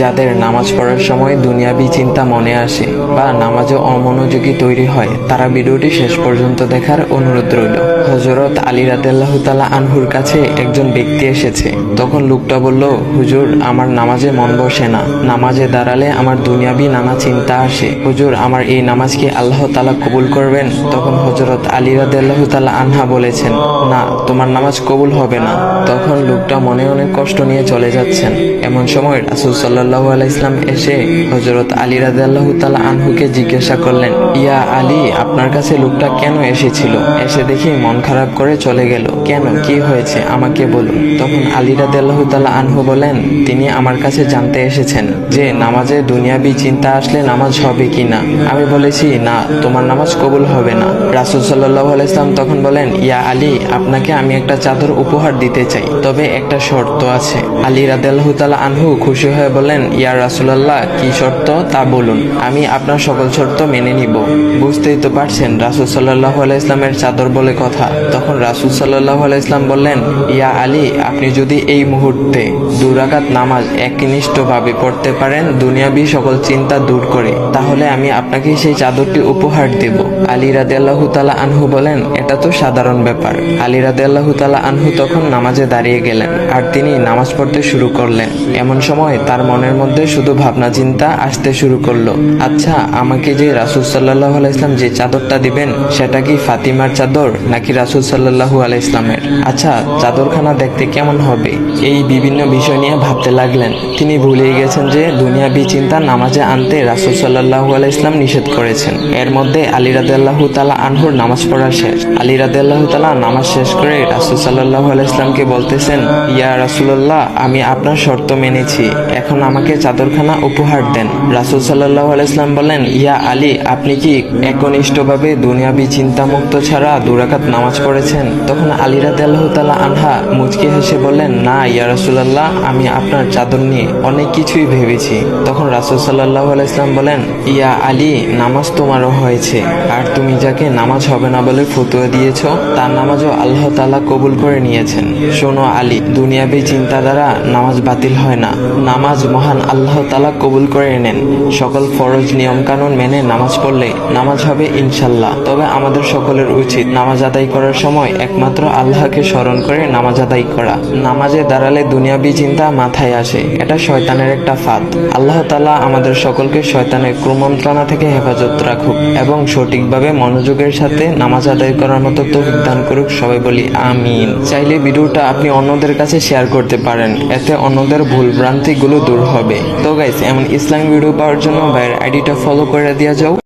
যাদের নামাজ পড়ার সময় দুনিয়াবি চিন্তা মনে আসে বা নামাজে অমনোযোগী তৈরি হয়, তারা ভিডিওটি শেষ পর্যন্ত দেখার অনুরোধ রইল। হযরত আলী রাদিয়াল্লাহু তাআলা আনহুর কাছে একজন ব্যক্তি এসেছে। তখন লোকটা বলল, হুজুর, আমার নামাজে মন বসে না। নামাজে দাঁড়ালে আমার দুনিয়াবি নানা চিন্তা আসে। হুজুর, আমার এই নামাজ কি আল্লাহ তাআলা কবুল করবেন? তখন হযরত আলী রাদিয়াল্লাহু তাআলা আনহা বলেছেন, না, তোমার নামাজ কবুল হবে না। তখন লোকটা মনে অনেক কষ্ট নিয়ে চলে যাচ্ছেন। এমন সময় রাসূল সাল্লাল্লাহু আলাইহি ওয়াসাল্লাম এসে হযরত আলী রাদিয়াল্লাহু তাআলা আনহুকে জিজ্ঞাসা করলেন, ইয়া আলী, আপনার কাছে লোকটা কেন এসেছিল? এসে দেখি মন খারাপ করে চলে গেল। কেন, কি হয়েছে, আমাকে বলুন। তখন আলী রাদিয়াল্লাহু তাআলা আনহু বলেন, তিনি আমার কাছে জানতে এসেছেন যে নামাজে দুনিয়াবি চিন্তা আসলে নামাজ হবে কিনা। আমি বলেছি, না, তোমার নামাজ কবুল হবে না। রাসূল সাল্লাল্লাহু আলাইহি ওয়াসাল্লাম তখন বলেন, ইয়া আলী, আপনাকে আমি একটা চাদর উপহার দিতে চাই, তবে একটা শর্ত আছে। আলী রাদিয়াল্লাহু তাআলা আনহু খুশি হয়ে বলেন, ইয়া রাসূলুল্লাহ, কি শর্ত তা বলুন, আমি আপনার সকল শর্ত মেনে নিব। বুঝতেই তো পারছেন রাসূল সাল্লাল্লাহু আলাইহি ওয়াসাল্লামের চাদর বলে কথা। তখন রাসূল সাল্লাল্লাহু আলাইহি ওয়াসাল্লাম বললেন, ইয়া আলী, আপনি যদি এই মুহূর্তে 2 রাকাত নামাজ একনিষ্ঠভাবে পড়তে পারেন দুনিয়াবি সকল চিন্তা দূর করে, তাহলে আমি আপনাকে সেই চাদরটি উপহার দেব। আলী রাদিয়াল্লাহু তাআলা আনহু বলেন, এটা তো সাধারণ ব্যাপার। আলী রাদিয়াল্লাহু তাআলা আনহু তখন নামাজে দাঁড়িয়ে গেলেন আর তিনি নামাজ পড়তে শুরু করলেন। এমন সময় তার মনের মধ্যে শুধু ভাবনা চিন্তা আসতে শুরু করলো, আচ্ছা, আমাকে যে রাসূল সাল্লাল্লাহু আলাইহি ওয়াসাল্লাম যে চাদরটা দিবেন, সেটা কি ফাতিমার চাদর নাকি রাসূল সাল্লাল্লাহু আলাইহি ওয়াসাল্লামের? আচ্ছা, চাদরখানা দেখতে কেমন হবে? এই বিভিন্ন বিষয় নিয়ে ভাবতে লাগলেন। তিনি ভুলেই গেছেন যে দুনিয়াবি চিন্তা নামাজে আনতে রাসূল সাল্লাল্লাহু আলাইহি ওয়াসাল্লাম নিষেধ করেছেন। এর মধ্যে আলী রাদিয়াল্লাহু তাআলা আনহুর নামাজ পড়া শেষ। আলী রাদিয়াল্লাহু তাআলা নামাজ শেষ করে রাসূল সাল্লাল্লাহু আলাইহি ওয়াসাল্লামকে বলতেছেন, ইয়া রাসূলুল্লাহ, আমি আপনার শর্ত মেনেছি, এখন আমাকে চাদরখানা উপহার দেন। রাসূল সাল্লাল্লাহু আলাইহি ওয়াসাল্লাম বলেন, ইয়া আলী, আপনি কি একনিষ্ঠভাবে দুনিয়াবি চিন্তা মুক্ত ছাড়া 2 রাকাত নামাজ পড়েছেন? তখন আলী রাদিয়াল্লাহু তাআলা আনহা মুচকি হেসে বললেন, না ইয়া রাসূলুল্লাহ, আমি আপনার চাদর নিয়ে অনেক কিছুই ভেবেছি। তখন রাসূল সাল্লাল্লাহু আলাইহি ওয়াসাল্লাম বলেন, ইয়া আলী, নামাজ তোমারও হয়েছে, আর তুমি যাকে নামাজ হবে না বলে ফতোয়া দিয়েছো, তার নামাজও আল্লাহ তাআলা কবুল করে নিয়েছেন। শোনো আলী, দুনিয়াবি চিন্তা দ্বারা নামাজ বাতিল হয় না, নামাজ মহান আল্লাহ তাআলা কবুল করে নেন। সকল ফরজ নিয়ম কানুন মেনে নামাজ পড়লে নামাজ হবে ইনশাল্লাহ। তবে আমাদের সকলের উচিত নামাজ আদায় করার সময় একমাত্র আল্লাহকে স্মরণ করে নামাজ আদায় করা। নামাজে দাঁড়ালে দুনিয়াবি চিন্তা মাথায় আসে, এটা শয়তানের একটা ফাঁদ। আল্লাহ তাআলা আমাদের সকলকে শয়তানের কুমন্ত্রণা থেকে হেফাজত রাখুক এবং সঠিকভাবে মনোযোগের সাথে নামাজ আদায় করার মতো তৌফিক দান করুক। সবাই বলি আমিন। চাইলে ভিডিওটা আপনি অন্যদের কাছে শেয়ার করতে পারেন, এতে অন্যদের ভুল ভ্রান্তিগুলো দূর হবে। তো গাইস, এমন ইসলামিক ভিডিও পাওয়ার জন্য ভাইয়ের আইডিটা ফলো করে দিয়ে যাও।